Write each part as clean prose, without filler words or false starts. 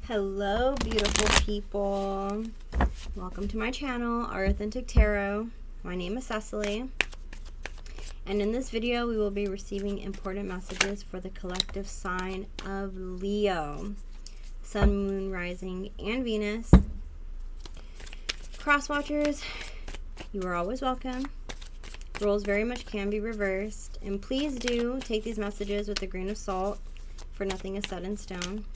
Hello, beautiful people. Welcome to my channel, Our Authentic Tarot. My name is Cecily, and in this video we will be receiving important messages for the collective sign of Leo, Sun, Moon, Rising, and Venus. Cross watchers, you are always welcome. Roles very much can be reversed, and please do take these messages with a grain of salt, for nothing is set in stone.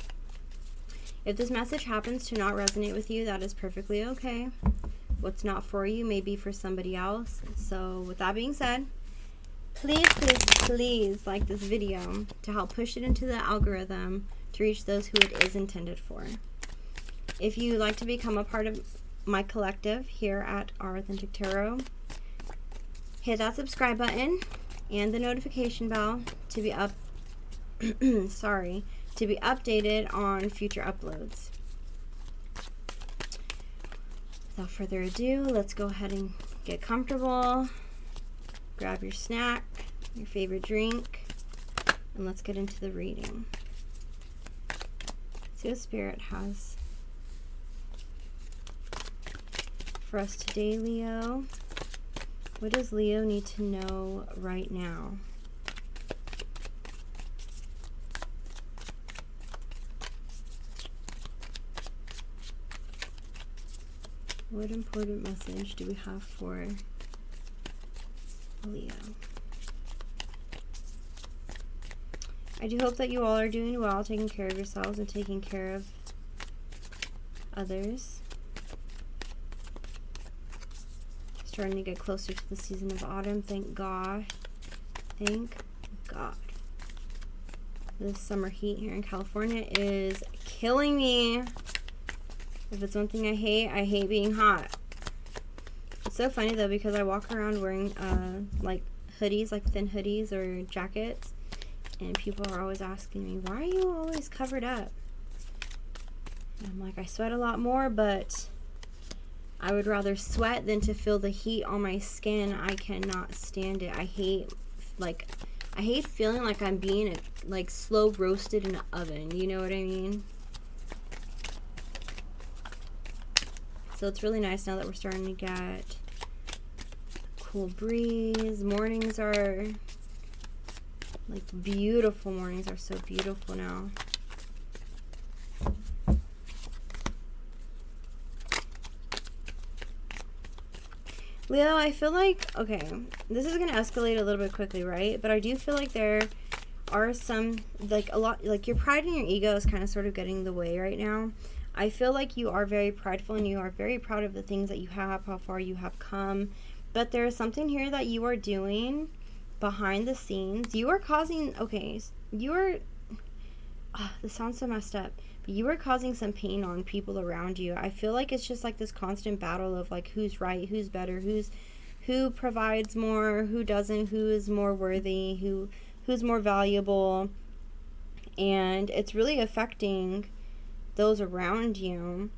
If this message happens to not resonate with you, that is perfectly okay. What's not for you may be for somebody else. So with that being said, please like this video to help push it into the algorithm to reach those who it is intended for. If you like to become a part of my collective here at Our Authentic Tarot, hit that subscribe button and the notification bell to be to be updated on future uploads. Without further ado, let's go ahead and get comfortable. Grab your snack, your favorite drink, and let's get into the reading. See what Spirit has for us today, Leo. What does Leo need to know right now? What important message do we have for Leo? I do hope that you all are doing well, taking care of yourselves and taking care of others. Starting to get closer to the season of autumn, thank God. Thank God. This summer heat here in California is killing me. If it's one thing I hate being hot. It's so funny though, because I walk around wearing like hoodies, like thin hoodies or jackets, and people are always asking me, why are you always covered up? And I'm like, I sweat a lot more, but I would rather sweat than to feel the heat on my skin. I cannot stand it. I hate feeling like I'm being like slow roasted in an oven. You know what I mean? So it's really nice now that we're starting to get cool breeze. Mornings are like beautiful. Mornings are so beautiful now. Leo, I feel like, okay, this is going to escalate a little bit quickly, right? But I do feel like there are some, like a lot, like your pride and your ego is kind of sort of getting in the way right now. I feel like you are very prideful and you are very proud of the things that you have, how far you have come. But there is something here that you are doing behind the scenes. You are causing, okay, you are, this sounds so messed up, but you are causing some pain on people around you. I feel like it's just like this constant battle of like who's right, who's better, who provides more, who doesn't, who is more worthy, who's more valuable. And it's really affecting those around you.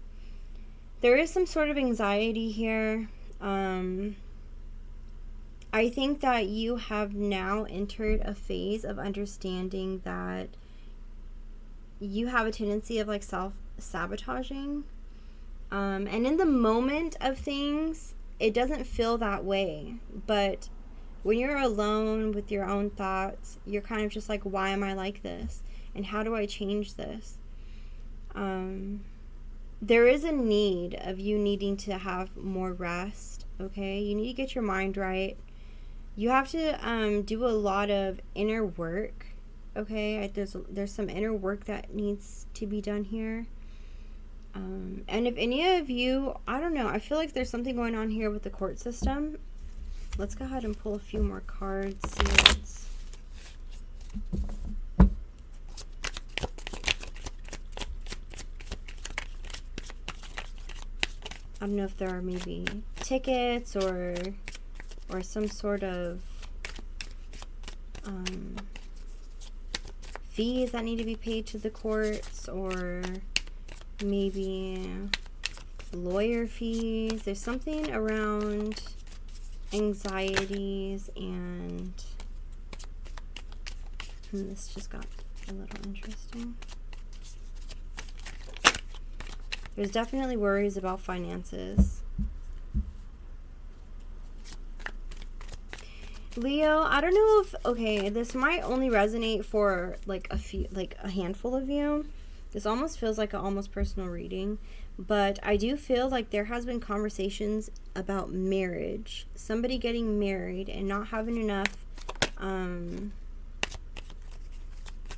There is some sort of anxiety here. I think that you have now entered a phase of understanding that you have a tendency of like self-sabotaging. And in the moment of things, it doesn't feel that way. But when you're alone with your own thoughts, you're kind of just like, why am I like this? And how do I change this? There is a need of you needing to have more rest, okay? You need to get your mind right. You have to do a lot of inner work, okay? There's some inner work that needs to be done here. And if any of you, I don't know, I feel like there's something going on here with the court system. Let's go ahead and pull a few more cards, see what's... I don't know if there are maybe tickets or some sort of fees that need to be paid to the courts, or maybe lawyer fees. There's something around anxieties and this just got a little interesting. There's definitely worries about finances. Leo, I don't know if, okay, this might only resonate for like a handful of you. This almost feels like an almost personal reading, but I do feel like there has been conversations about marriage, somebody getting married and not having enough,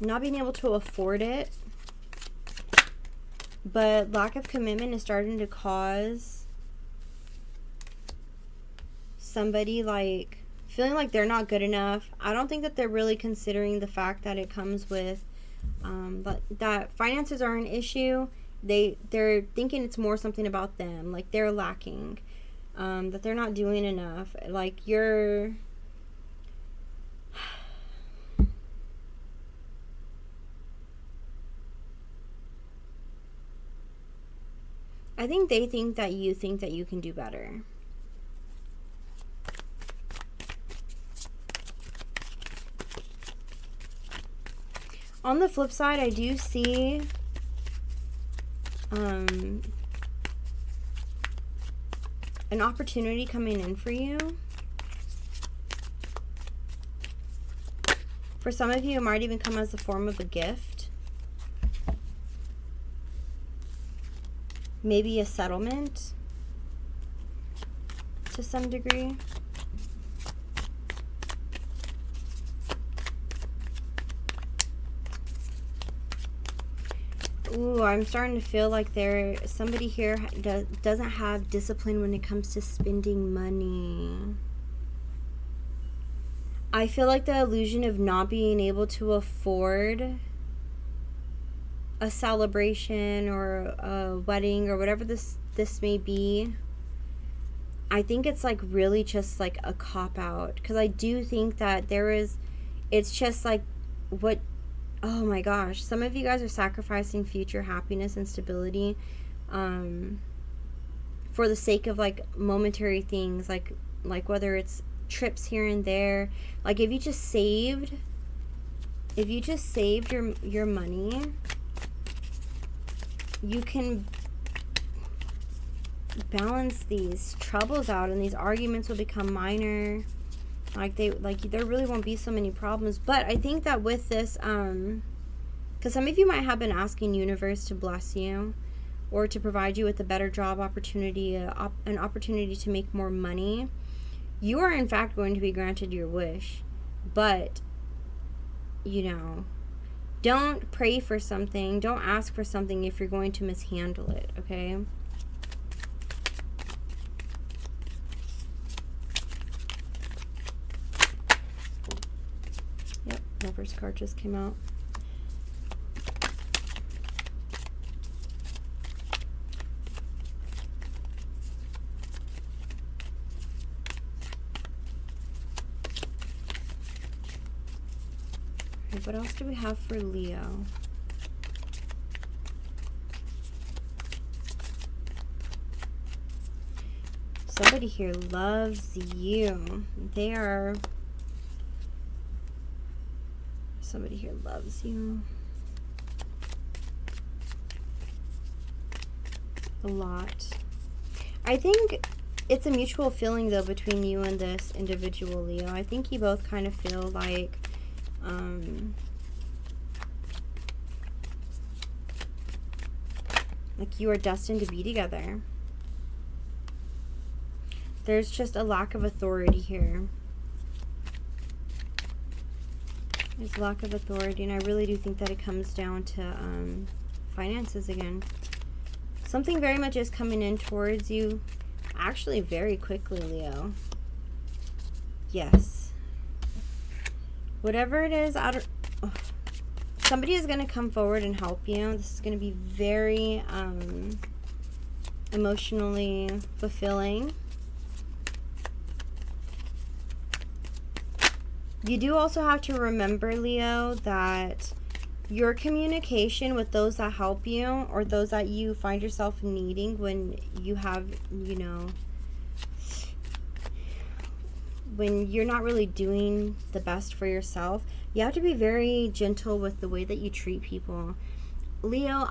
not being able to afford it, but lack of commitment is starting to cause somebody like feeling like they're not good enough. I don't think that they're really considering the fact that it comes with that finances are an issue. They're thinking it's more something about them, like they're lacking, that they're not doing enough. Like I think they think that you can do better. On the flip side, I do see an opportunity coming in for you. For some of you, it might even come as a form of a gift. Maybe a settlement to some degree. Ooh, I'm starting to feel like somebody here doesn't have discipline when it comes to spending money. I feel like the illusion of not being able to afford a celebration or a wedding or whatever this may be, I think it's like really just like a cop-out, because I do think that it's just like what, oh my gosh, some of you guys are sacrificing future happiness and stability for the sake of like momentary things, like whether it's trips here and there. Like if you just saved your money, you can balance these troubles out and these arguments will become minor. There really won't be so many problems. But I think that with this, because some of you might have been asking universe to bless you or to provide you with a better job opportunity, an opportunity to make more money, you are in fact going to be granted your wish. But, you know, don't pray for something, don't ask for something if you're going to mishandle it, okay? Yep, Lover's card just came out. What else do we have for Leo? Somebody here loves you. Somebody here loves you a lot. I think it's a mutual feeling though between you and this individual, Leo. I think you both kind of feel like you are destined to be together. There's just a lack of authority here. There's lack of authority, and I really do think that it comes down to finances again. Something very much is coming in towards you, actually very quickly, Leo. Yes. Whatever it is, somebody is going to come forward and help you. This is going to be very emotionally fulfilling. You do also have to remember, Leo, that your communication with those that help you or those that you find yourself needing when you have, you know, when you're not really doing the best for yourself, you have to be very gentle with the way that you treat people. Leo,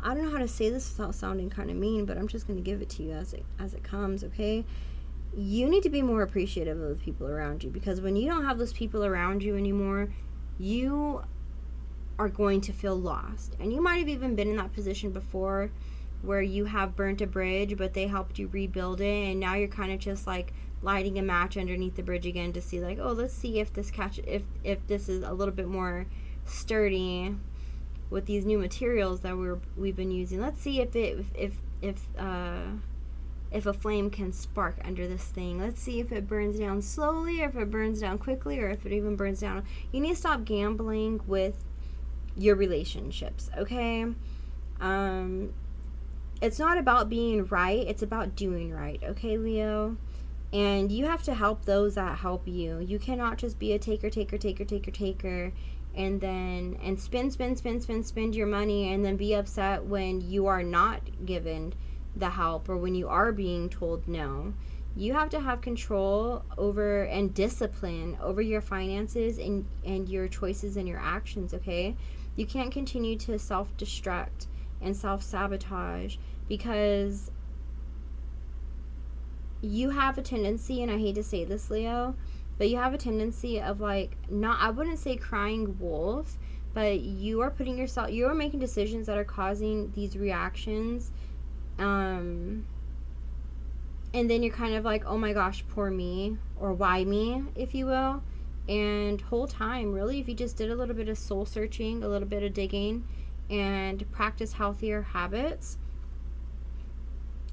I don't know how to say this without sounding kind of mean, but I'm just going to give it to you as it comes, okay? You need to be more appreciative of the people around you, because when you don't have those people around you anymore, you are going to feel lost. And you might have even been in that position before where you have burnt a bridge, but they helped you rebuild it, and now you're kind of just like lighting a match underneath the bridge again to see like, oh, let's see if this if this is a little bit more sturdy with these new materials that we've been using. Let's see if a flame can spark under this thing. Let's see if it burns down slowly, or if it burns down quickly, or if it even burns down. You need to stop gambling with your relationships, okay? It's not about being right, it's about doing right, okay, Leo? And you have to help those that help you. You cannot just be a taker, and spend your money, and then be upset when you are not given the help, or when you are being told no. You have to have control over and discipline over your finances and your choices and your actions, okay? You can't continue to self-destruct and self-sabotage, because you have a tendency, and I hate to say this, Leo, but you have a tendency of like, not, I wouldn't say crying wolf, but you are making decisions that are causing these reactions, and then you're kind of like, oh my gosh, poor me, or why me, if you will. And whole time, really, if you just did a little bit of soul searching, a little bit of digging, and practice healthier habits,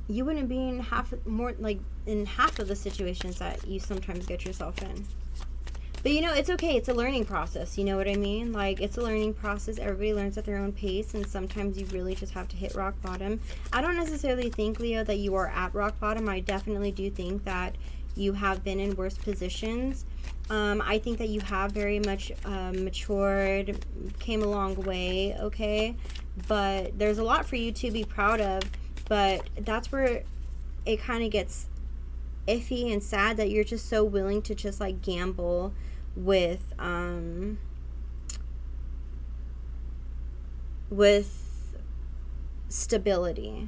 you wouldn't be in half of the situations that you sometimes get yourself in. But you know, it's okay. It's a learning process. You know what I mean? Like, it's a learning process. Everybody learns at their own pace, and sometimes you really just have to hit rock bottom. I don't necessarily think, Leo, that you are at rock bottom. I definitely do think that you have been in worse positions. I think that you have very much matured, came a long way, okay? But there's a lot for you to be proud of. But that's where it kind of gets iffy and sad, that you're just so willing to just like gamble with stability.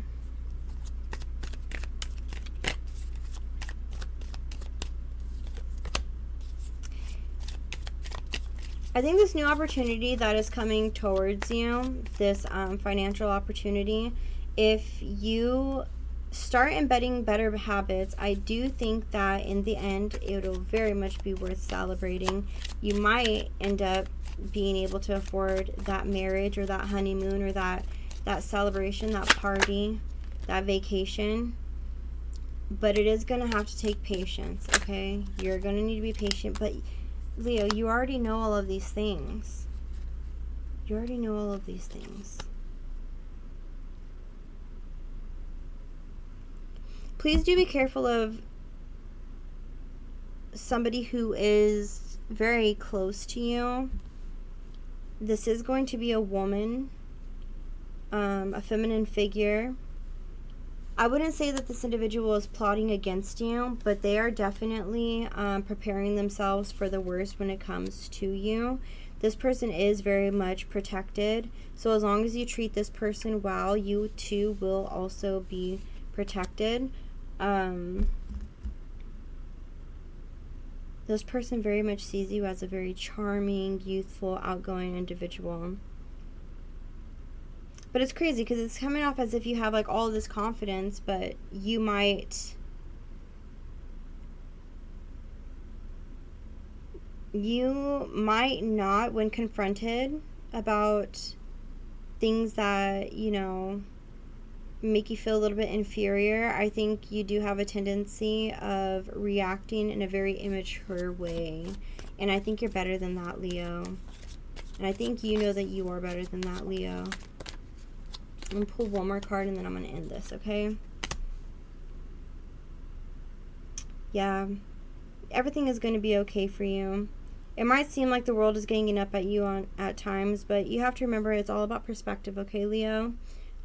I think this new opportunity that is coming towards you, this financial opportunity, if you start embedding better habits, I do think that in the end, it'll very much be worth celebrating. You might end up being able to afford that marriage, or that honeymoon, or that celebration, that party, that vacation. But it is going to have to take patience, okay? You're going to need to be patient. But Leo, you already know all of these things. You already know all of these things. Please do be careful of somebody who is very close to you. This is going to be a woman, a feminine figure. I wouldn't say that this individual is plotting against you, but they are definitely preparing themselves for the worst when it comes to you. This person is very much protected. So as long as you treat this person well, you too will also be protected. This person very much sees you as a very charming, youthful, outgoing individual. But it's crazy because it's coming off as if you have like all this confidence, but you might not, when confronted about things that, you know, make you feel a little bit inferior. I think you do have a tendency of reacting in a very immature way. And I think you're better than that, Leo. And I think you know that you are better than that, Leo. I'm going to pull one more card and then I'm going to end this, okay? Yeah. Everything is going to be okay for you. It might seem like the world is ganging up at you at times, but you have to remember it's all about perspective, okay, Leo?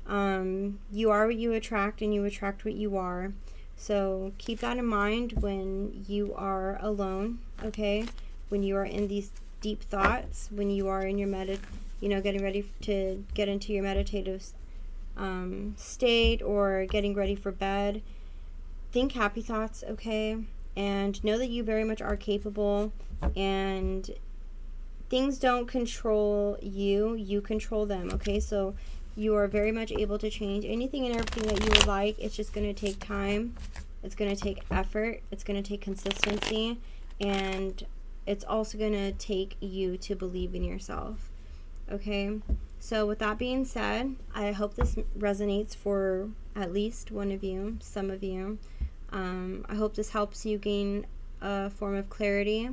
You are what you attract, and you attract what you are. So keep that in mind when you are alone, okay? When you are in these deep thoughts, when you are in your getting ready to get into your meditative state or getting ready for bed, think happy thoughts, okay? And know that you very much are capable, and things don't control you, you control them, okay? So you are very much able to change anything and everything that you would like. It's just going to take time. It's going to take effort. It's going to take consistency. And it's also going to take you to believe in yourself, okay? So with that being said, I hope this resonates for at least one of you, some of you. I hope this helps you gain a form of clarity,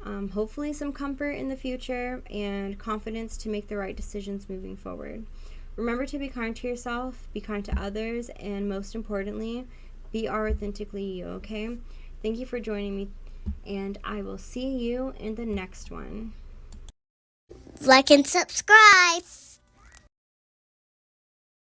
hopefully some comfort in the future, and confidence to make the right decisions moving forward. Remember to be kind to yourself, be kind to others, and most importantly, be authentically you, okay? Thank you for joining me, and I will see you in the next one. Like and subscribe.